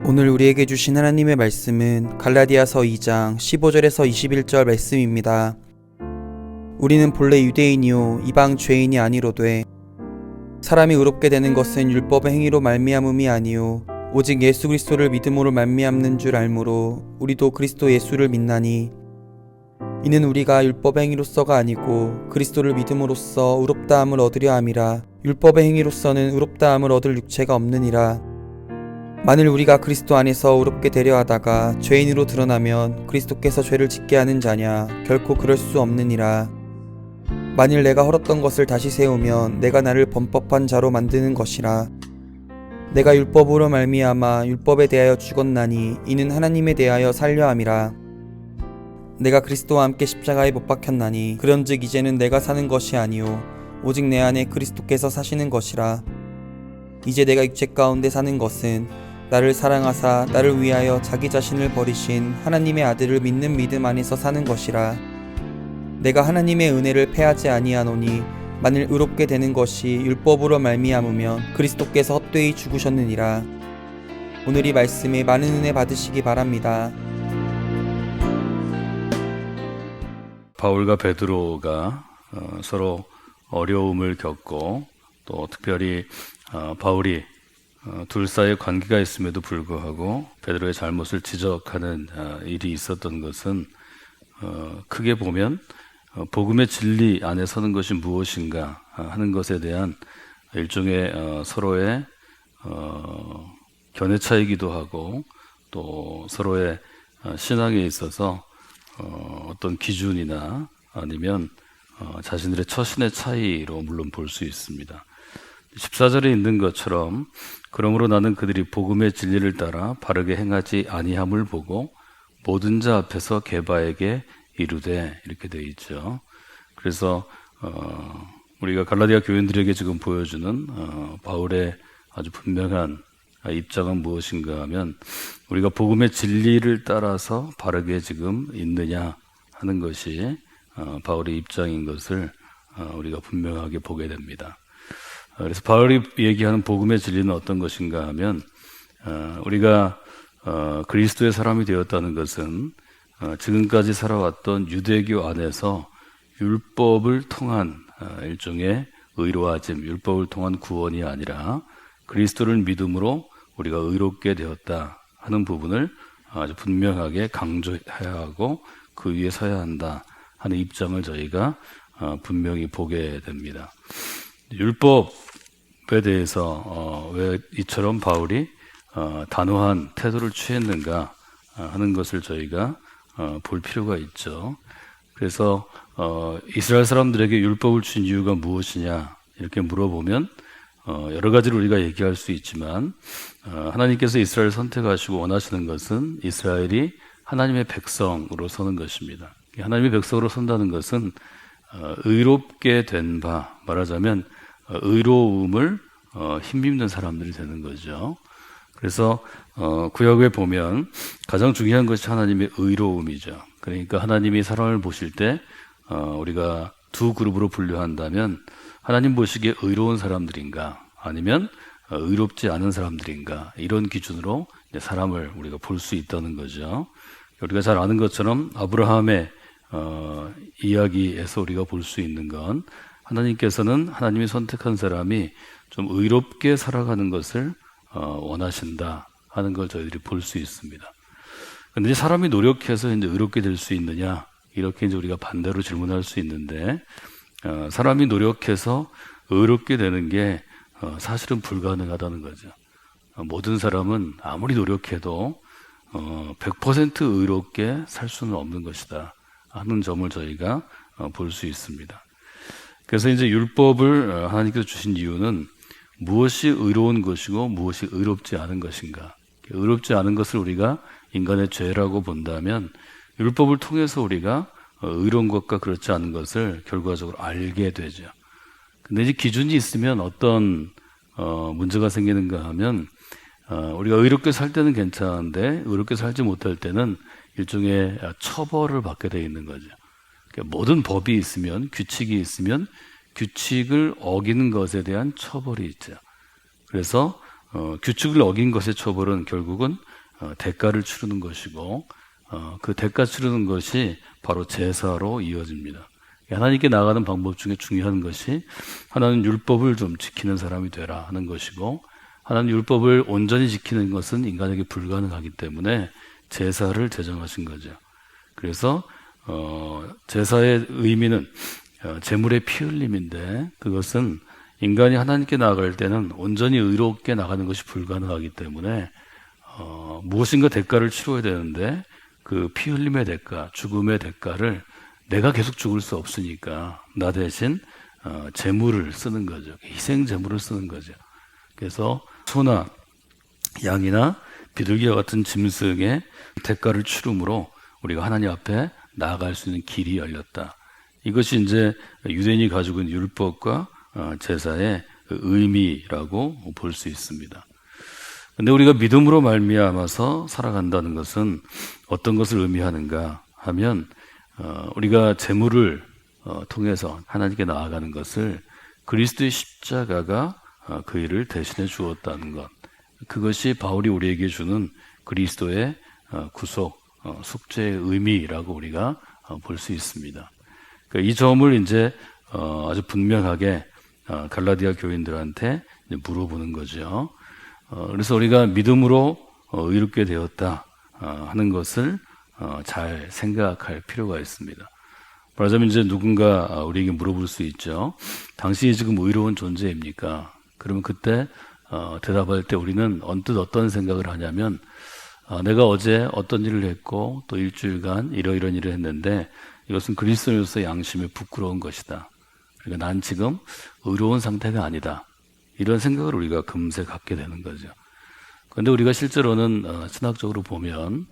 오늘 우리에게 주신 하나님의 말씀은 갈라디아서 2장 15절에서 21절 말씀입니다. 우리는 본래 유대인이요 이방 죄인이 아니로되 사람이 의롭게 되는 것은 율법의 행위로 말미암음이 아니요 오직 예수 그리스도를 믿음으로 말미암는 줄 알므로 우리도 그리스도 예수를 믿나니 이는 우리가 율법의 행위로서가 아니고 그리스도를 믿음으로써 의롭다함을 얻으려 함이라. 율법의 행위로서는 의롭다함을 얻을 육체가 없느니라. 만일 우리가 그리스도 안에서 의롭게 되려 하다가 죄인으로 드러나면 그리스도께서 죄를 짓게 하는 자냐? 결코 그럴 수 없느니라. 만일 내가 헐었던 것을 다시 세우면 내가 나를 범법한 자로 만드는 것이라. 내가 율법으로 말미암아 율법에 대하여 죽었나니 이는 하나님에 대하여 살려 함이라. 내가 그리스도와 함께 십자가에 못 박혔나니 그런즉 이제는 내가 사는 것이 아니요 오직 내 안에 그리스도께서 사시는 것이라. 이제 내가 육체 가운데 사는 것은 나를 사랑하사 나를 위하여 자기 자신을 버리신 하나님의 아들을 믿는 믿음 안에서 사는 것이라. 내가 하나님의 은혜를 패하지 아니하노니 만일 의롭게 되는 것이 율법으로 말미암으면 그리스도께서 헛되이 죽으셨느니라. 오늘 이 말씀에 많은 은혜 받으시기 바랍니다. 바울과 베드로가 서로 어려움을 겪고 또 특별히 바울이 둘 사이에 관계가 있음에도 불구하고 베드로의 잘못을 지적하는 일이 있었던 것은 크게 보면 복음의 진리 안에 서는 것이 무엇인가 하는 것에 대한 일종의 서로의 견해 차이기도 하고 또 서로의 신앙에 있어서 어떤 기준이나 아니면 자신들의 처신의 차이로 물론 볼 수 있습니다. 14절에 있는 것처럼 그러므로 나는 그들이 복음의 진리를 따라 바르게 행하지 아니함을 보고 모든 자 앞에서 게바에게 이르되 이렇게 되어 있죠. 그래서 우리가 갈라디아 교인들에게 지금 보여주는 바울의 아주 분명한 입장은 무엇인가 하면 우리가 복음의 진리를 따라서 바르게 지금 있느냐 하는 것이 바울의 입장인 것을 우리가 분명하게 보게 됩니다. 그래서 바울이 얘기하는 복음의 진리는 어떤 것인가 하면 우리가 그리스도의 사람이 되었다는 것은 지금까지 살아왔던 유대교 안에서 율법을 통한 일종의 의로워짐, 율법을 통한 구원이 아니라 그리스도를 믿음으로 우리가 의롭게 되었다 하는 부분을 아주 분명하게 강조해야 하고 그 위에 서야 한다 하는 입장을 저희가 분명히 보게 됩니다. 율법에 대해서 왜 이처럼 바울이 단호한 태도를 취했는가 하는 것을 저희가 볼 필요가 있죠. 그래서 이스라엘 사람들에게 율법을 준 이유가 무엇이냐 이렇게 물어보면 여러 가지를 우리가 얘기할 수 있지만 하나님께서 이스라엘을 선택하시고 원하시는 것은 이스라엘이 하나님의 백성으로 서는 것입니다. 하나님의 백성으로 선다는 것은 의롭게 된 바, 말하자면 의로움을 힘입는 사람들이 되는 거죠. 그래서 구약에 보면 가장 중요한 것이 하나님의 의로움이죠. 그러니까 하나님이 사람을 보실 때 우리가 두 그룹으로 분류한다면 하나님 보시기에 의로운 사람들인가 아니면 의롭지 않은 사람들인가 이런 기준으로 사람을 우리가 볼 수 있다는 거죠. 우리가 잘 아는 것처럼 아브라함의 이야기에서 우리가 볼 수 있는 건 하나님께서는 하나님이 선택한 사람이 좀 의롭게 살아가는 것을 원하신다 하는 걸 저희들이 볼 수 있습니다. 그런데 사람이 노력해서 이제 의롭게 될 수 있느냐 이렇게 이제 우리가 반대로 질문할 수 있는데 사람이 노력해서 의롭게 되는 게 사실은 불가능하다는 거죠. 모든 사람은 아무리 노력해도 100% 의롭게 살 수는 없는 것이다 하는 점을 저희가 볼 수 있습니다. 그래서 이제 율법을 하나님께서 주신 이유는 무엇이 의로운 것이고 무엇이 의롭지 않은 것인가. 의롭지 않은 것을 우리가 인간의 죄라고 본다면 율법을 통해서 우리가 의로운 것과 그렇지 않은 것을 결과적으로 알게 되죠. 근데 이제 기준이 있으면 어떤 문제가 생기는가 하면 우리가 의롭게 살 때는 괜찮은데 의롭게 살지 못할 때는 일종의 처벌을 받게 되어 있는 거죠. 그러니까 모든 법이 있으면 규칙이 있으면 규칙을 어기는 것에 대한 처벌이 있죠. 그래서 규칙을 어긴 것의 처벌은 결국은 대가를 치르는 것이고 그 대가 치르는 것이 바로 제사로 이어집니다. 하나님께 나아가는 방법 중에 중요한 것이 하나님 율법을 좀 지키는 사람이 되라 하는 것이고 하나님 율법을 온전히 지키는 것은 인간에게 불가능하기 때문에 제사를 제정하신 거죠. 그래서 제사의 의미는 제물의 피 흘림인데 그것은 인간이 하나님께 나아갈 때는 온전히 의롭게 나가는 것이 불가능하기 때문에 무엇인가 대가를 치러야 되는데 그 피 흘림의 대가, 죽음의 대가를 내가 계속 죽을 수 없으니까 나 대신 제물을 쓰는 거죠. 희생 제물을 쓰는 거죠. 그래서 소나 양이나 비둘기와 같은 짐승의 대가를 치름으로 우리가 하나님 앞에 나아갈 수 있는 길이 열렸다. 이것이 이제 유대인이 가지고 있는 율법과 제사의 의미라고 볼 수 있습니다. 근데 우리가 믿음으로 말미암아서 살아간다는 것은 어떤 것을 의미하는가 하면 우리가 제물을 통해서 하나님께 나아가는 것을 그리스도의 십자가가 그 일을 대신해 주었다는 것. 그것이 바울이 우리에게 주는 그리스도의 구속, 속죄의 의미라고 우리가 볼 수 있습니다. 그러니까 이 점을 이제 아주 분명하게 갈라디아 교인들한테 물어보는 거죠. 그래서 우리가 믿음으로 의롭게 되었다 하는 것을 잘 생각할 필요가 있습니다. 말하자면 이제 누군가 우리에게 물어볼 수 있죠. 당신이 지금 의로운 존재입니까? 그러면 그때 대답할 때 우리는 언뜻 어떤 생각을 하냐면 내가 어제 어떤 일을 했고 또 일주일간 이러이러한 일을 했는데 이것은 그리스도인으로서 양심에 부끄러운 것이다. 그러니까 난 지금 의로운 상태가 아니다. 이런 생각을 우리가 금세 갖게 되는 거죠. 그런데 우리가 실제로는 신학적으로 보면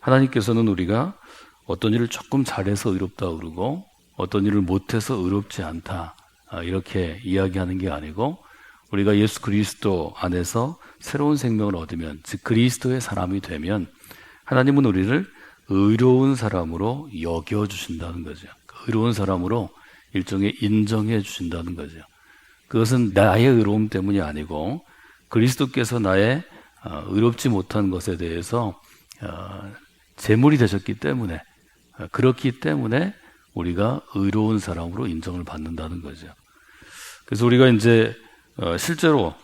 하나님께서는 우리가 어떤 일을 조금 잘해서 의롭다 그러고 어떤 일을 못해서 의롭지 않다 이렇게 이야기하는 게 아니고 우리가 예수 그리스도 안에서 새로운 생명을 얻으면 즉 그리스도의 사람이 되면 하나님은 우리를 의로운 사람으로 여겨주신다는 거죠. 의로운 사람으로 일종의 인정해 주신다는 거죠. 그것은 나의 의로움 때문이 아니고 그리스도께서 나의 의롭지 못한 것에 대해서 제물이 되셨기 때문에 그렇기 때문에 우리가 의로운 사람으로 인정을 받는다는 거죠. 그래서 우리가 이제 실제로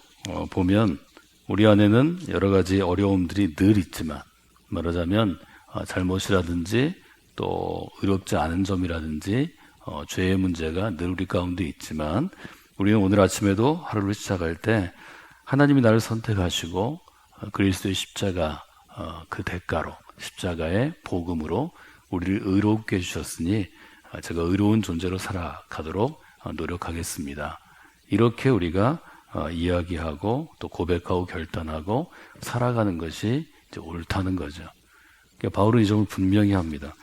보면 우리 안에는 여러 가지 어려움들이 늘 있지만 말하자면 잘못이라든지 또 의롭지 않은 점이라든지 죄의 문제가 늘 우리 가운데 있지만 우리는 오늘 아침에도 하루를 시작할 때 하나님이 나를 선택하시고 그리스도의 십자가 그 대가로 십자가의 복음으로 우리를 의롭게 해주셨으니 제가 의로운 존재로 살아가도록 노력하겠습니다. 이렇게 우리가 이야기하고 또 고백하고 결단하고 살아가는 것이 이제 옳다는 거죠. 그러니까 바울은 이 점을 분명히 합니다.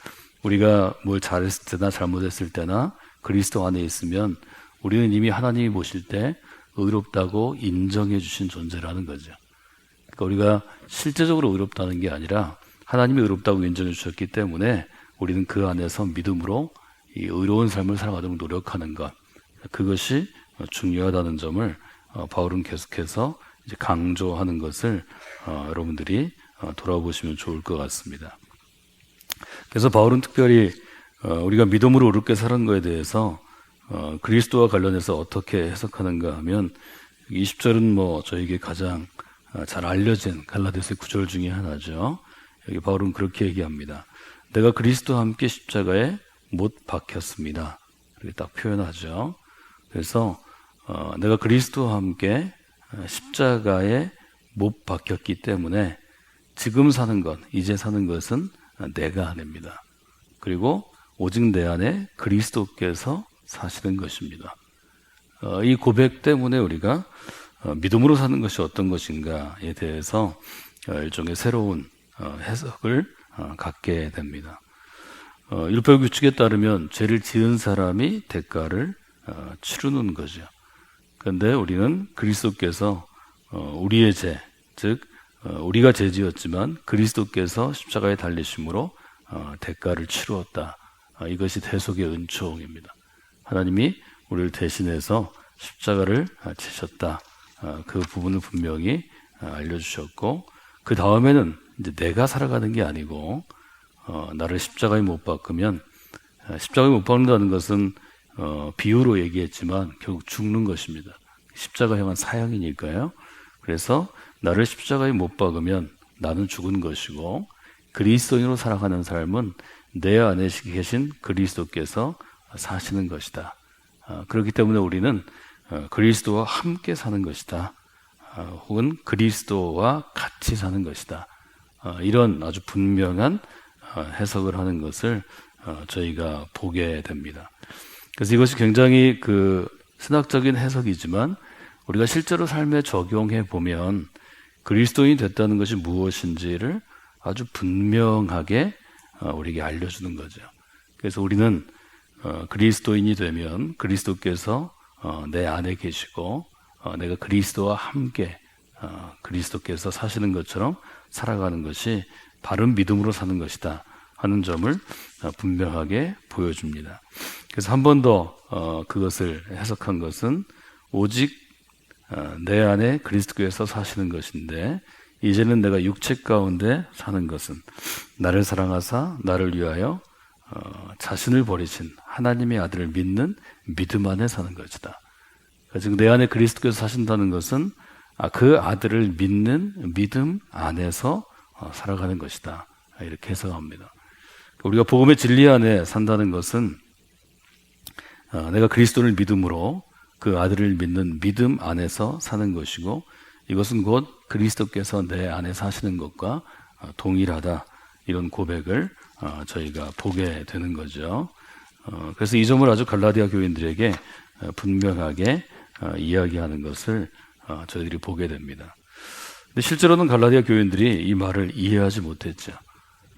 우리가 뭘 잘했을 때나 잘못했을 때나 그리스도 안에 있으면 우리는 이미 하나님이 보실 때 의롭다고 인정해 주신 존재라는 거죠. 그러니까 우리가 실제적으로 의롭다는 게 아니라 하나님이 의롭다고 인정해 주셨기 때문에 우리는 그 안에서 믿음으로 이 의로운 삶을 살아가도록 노력하는 것, 그것이 중요하다는 점을 바울은 계속해서 이제 강조하는 것을 여러분들이 돌아보시면 좋을 것 같습니다. 그래서 바울은 특별히 우리가 믿음으로 의롭게 사는 것에 대해서 그리스도와 관련해서 어떻게 해석하는가 하면 20절은 뭐 저에게 가장 잘 알려진 갈라디아서의 구절 중에 하나죠. 여기 바울은 그렇게 얘기합니다. 내가 그리스도와 함께 십자가에 못 박혔습니다. 이렇게 딱 표현하죠. 그래서 내가 그리스도와 함께 십자가에 못 박혔기 때문에 지금 사는 것, 이제 사는 것은 내가 아닙니다. 그리고 오직 내 안에 그리스도께서 사시는 것입니다. 이 고백 때문에 우리가 믿음으로 사는 것이 어떤 것인가에 대해서 일종의 새로운 해석을 갖게 됩니다. 율법 규칙에 따르면 죄를 지은 사람이 대가를 치르는 거죠. 그런데 우리는 그리스도께서 우리의 죄, 즉 우리가 죄 지었지만 그리스도께서 십자가에 달리심으로 대가를 치루었다. 이것이 대속의 은총입니다. 하나님이 우리를 대신해서 십자가를 치셨다. 그 부분을 분명히 알려주셨고 그 다음에는 이제 내가 살아가는 게 아니고 나를 십자가에 못 박으면 십자가에 못 박는다는 것은 비유로 얘기했지만 결국 죽는 것입니다. 십자가 향한 사형이니까요. 그래서 나를 십자가에 못 박으면 나는 죽은 것이고 그리스도인으로 살아가는 삶은 내 안에 계신 그리스도께서 사시는 것이다. 그렇기 때문에 우리는 그리스도와 함께 사는 것이다. 혹은 그리스도와 같이 사는 것이다. 이런 아주 분명한 해석을 하는 것을 저희가 보게 됩니다. 그래서 이것이 굉장히 신학적인 해석이지만 우리가 실제로 삶에 적용해 보면 그리스도인이 됐다는 것이 무엇인지를 아주 분명하게 우리에게 알려주는 거죠. 그래서 우리는 그리스도인이 되면 그리스도께서 내 안에 계시고 내가 그리스도와 함께 그리스도께서 사시는 것처럼 살아가는 것이 바른 믿음으로 사는 것이다 하는 점을 분명하게 보여줍니다. 그래서 한 번 더 그것을 해석한 것은 오직 내 안에 그리스도께서 사시는 것인데 이제는 내가 육체 가운데 사는 것은 나를 사랑하사 나를 위하여 자신을 버리신 하나님의 아들을 믿는 믿음 안에 사는 것이다. 지금 내 안에 그리스도께서 사신다는 것은 그 아들을 믿는 믿음 안에서 살아가는 것이다. 이렇게 해석합니다. 우리가 복음의 진리 안에 산다는 것은 내가 그리스도를 믿음으로 그 아들을 믿는 믿음 안에서 사는 것이고 이것은 곧 그리스도께서 내 안에 사시는 것과 동일하다. 이런 고백을 저희가 보게 되는 거죠. 그래서 이 점을 아주 갈라디아 교인들에게 분명하게 이야기하는 것을 저희들이 보게 됩니다. 근데 실제로는 갈라디아 교인들이 이 말을 이해하지 못했죠.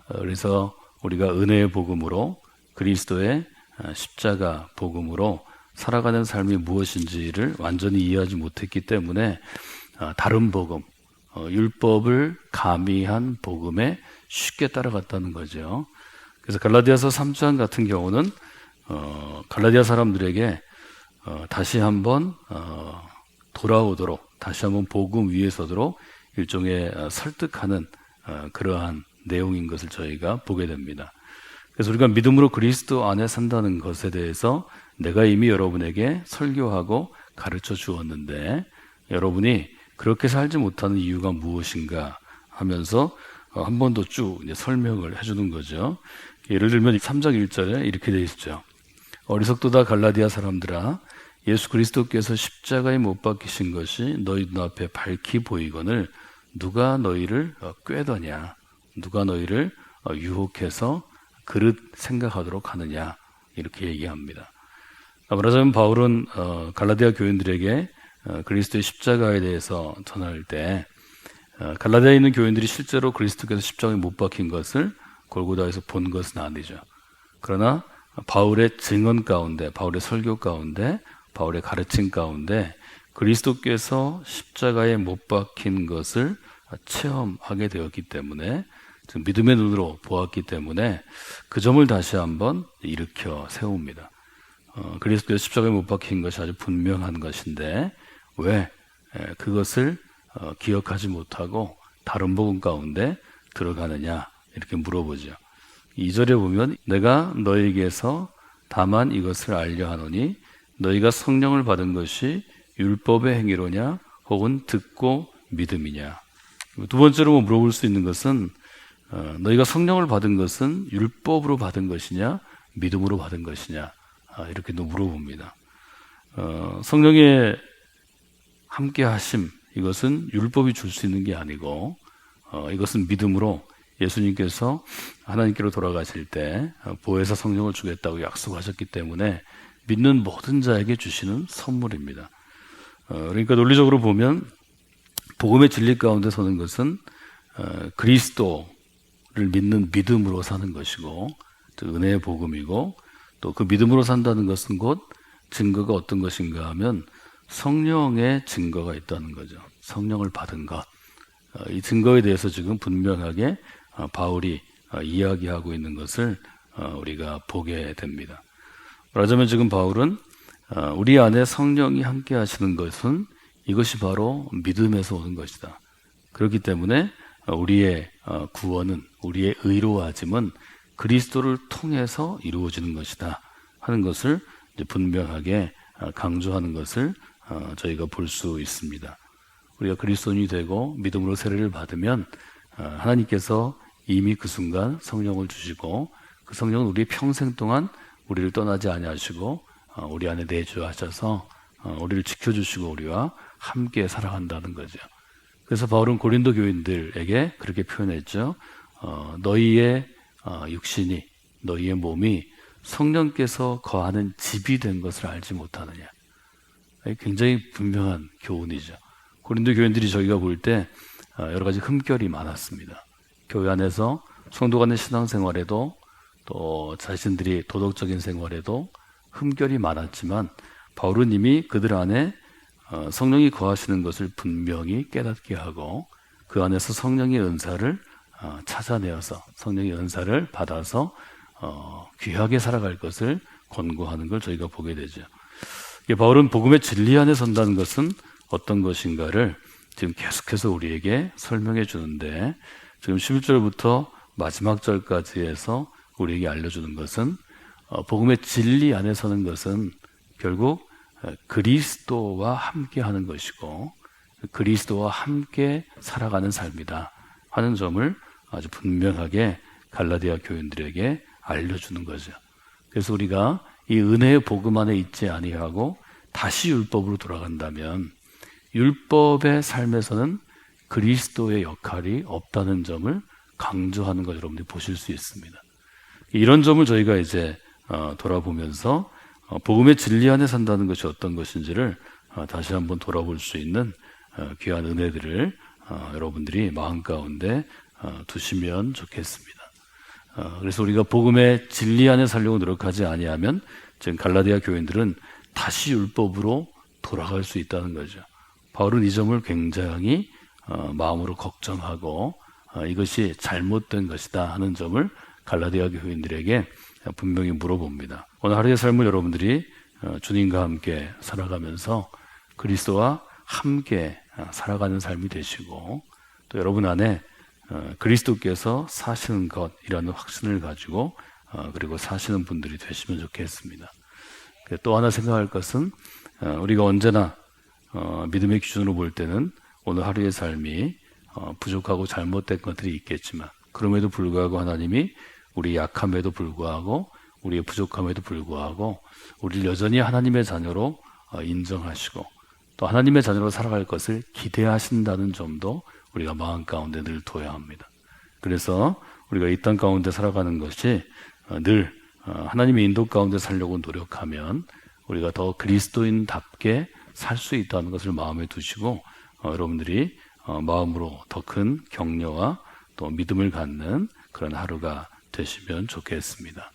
그래서 우리가 은혜의 복음으로 그리스도의 십자가 복음으로 살아가는 삶이 무엇인지를 완전히 이해하지 못했기 때문에 다른 복음, 율법을 가미한 복음에 쉽게 따라갔다는 거죠. 그래서 갈라디아서 3장 같은 경우는 갈라디아 사람들에게 다시 한번 돌아오도록 다시 한번 복음 위에 서도록 일종의 설득하는 그러한 내용인 것을 저희가 보게 됩니다. 그래서 우리가 믿음으로 그리스도 안에 산다는 것에 대해서 내가 이미 여러분에게 설교하고 가르쳐 주었는데 여러분이 그렇게 살지 못하는 이유가 무엇인가 하면서 한 번 더 쭉 설명을 해주는 거죠. 예를 들면 3장 1절에 이렇게 되어 있죠. 어리석도다 갈라디아 사람들아 예수 그리스도께서 십자가에 못 박히신 것이 너희 눈앞에 밝히 보이거늘 누가 너희를 꾀더냐 누가 너희를 유혹해서 그릇 생각하도록 하느냐 이렇게 얘기합니다. 말하자면 바울은 갈라디아 교인들에게 그리스도의 십자가에 대해서 전할 때 갈라디아에 있는 교인들이 실제로 그리스도께서 십자가에 못 박힌 것을 골고다에서 본 것은 아니죠. 그러나 바울의 증언 가운데 바울의 설교 가운데 바울의 가르침 가운데 그리스도께서 십자가에 못 박힌 것을 체험하게 되었기 때문에 믿음의 눈으로 보았기 때문에 그 점을 다시 한번 일으켜 세웁니다. 그리스도께서 십자가에 못 박힌 것이 아주 분명한 것인데 왜 그것을 기억하지 못하고 다른 복음 가운데 들어가느냐 이렇게 물어보죠. 2절에 보면 내가 너에게서 다만 이것을 알려 하노니 너희가 성령을 받은 것이 율법의 행위로냐 혹은 듣고 믿음이냐. 두 번째로 물어볼 수 있는 것은 너희가 성령을 받은 것은 율법으로 받은 것이냐 믿음으로 받은 것이냐 이렇게 물어봅니다. 성령의 함께 하심 이것은 율법이 줄 수 있는 게 아니고 이것은 믿음으로 예수님께서 하나님께로 돌아가실 때 보혜사 성령을 주겠다고 약속하셨기 때문에 믿는 모든 자에게 주시는 선물입니다. 그러니까 논리적으로 보면 복음의 진리 가운데 서는 것은 그리스도를 믿는 믿음으로 사는 것이고 즉 은혜의 복음이고 또 그 믿음으로 산다는 것은 곧 증거가 어떤 것인가 하면 성령의 증거가 있다는 거죠. 성령을 받은 것. 이 증거에 대해서 지금 분명하게 바울이 이야기하고 있는 것을 우리가 보게 됩니다. 말하자면 지금 바울은 우리 안에 성령이 함께 하시는 것은 이것이 바로 믿음에서 오는 것이다. 그렇기 때문에 우리의 구원은, 우리의 의로워짐은 그리스도를 통해서 이루어지는 것이다 하는 것을 이제 분명하게 강조하는 것을 저희가 볼 수 있습니다. 우리가 그리스도인이 되고 믿음으로 세례를 받으면 하나님께서 이미 그 순간 성령을 주시고 그 성령은 우리 평생 동안 우리를 떠나지 아니하시고 우리 안에 내주하셔서 우리를 지켜주시고 우리와 함께 살아간다는 거죠. 그래서 바울은 고린도 교인들에게 그렇게 표현했죠. 너희의 육신이, 너희의 몸이 성령께서 거하는 집이 된 것을 알지 못하느냐. 굉장히 분명한 교훈이죠. 고린도 교인들이 저희가 볼 때 여러 가지 흠결이 많았습니다. 교회 안에서 성도 간의 신앙생활에도 또 자신들이 도덕적인 생활에도 흠결이 많았지만 바울은 이미 그들 안에 성령이 거하시는 것을 분명히 깨닫게 하고 그 안에서 성령의 은사를 찾아내어서 성령의 은사를 받아서 귀하게 살아갈 것을 권고하는 걸 저희가 보게 되죠. 바울은 복음의 진리 안에 선다는 것은 어떤 것인가를 지금 계속해서 우리에게 설명해 주는데 지금 11절부터 마지막 절까지 해서 우리에게 알려주는 것은 복음의 진리 안에 서는 것은 결국 그리스도와 함께 하는 것이고 그리스도와 함께 살아가는 삶이다 하는 점을 아주 분명하게 갈라디아 교인들에게 알려주는 거죠. 그래서 우리가 이 은혜의 복음 안에 있지 아니하고 다시 율법으로 돌아간다면 율법의 삶에서는 그리스도의 역할이 없다는 점을 강조하는 것 여러분들이 보실 수 있습니다. 이런 점을 저희가 이제 돌아보면서 복음의 진리 안에 산다는 것이 어떤 것인지를 다시 한번 돌아볼 수 있는 귀한 은혜들을 여러분들이 마음 가운데 두시면 좋겠습니다. 그래서 우리가 복음의 진리 안에 살려고 노력하지 아니하면 지금 갈라디아 교인들은 다시 율법으로 돌아갈 수 있다는 거죠. 바울은 이 점을 굉장히 마음으로 걱정하고 이것이 잘못된 것이다 하는 점을 갈라디아 교인들에게 분명히 물어봅니다. 오늘 하루의 삶을 여러분들이 주님과 함께 살아가면서 그리스도와 함께 살아가는 삶이 되시고 또 여러분 안에 그리스도께서 사시는 것이라는 확신을 가지고 그리고 사시는 분들이 되시면 좋겠습니다. 또 하나 생각할 것은 우리가 언제나 믿음의 기준으로 볼 때는 오늘 하루의 삶이 부족하고 잘못된 것들이 있겠지만 그럼에도 불구하고 하나님이 우리 약함에도 불구하고 우리의 부족함에도 불구하고 우리를 여전히 하나님의 자녀로 인정하시고 또 하나님의 자녀로 살아갈 것을 기대하신다는 점도 우리가 마음 가운데 늘 둬야 합니다. 그래서 우리가 이 땅 가운데 살아가는 것이 늘 하나님의 인도 가운데 살려고 노력하면 우리가 더 그리스도인답게 살 수 있다는 것을 마음에 두시고 여러분들이 마음으로 더 큰 격려와 또 믿음을 갖는 그런 하루가 되시면 좋겠습니다.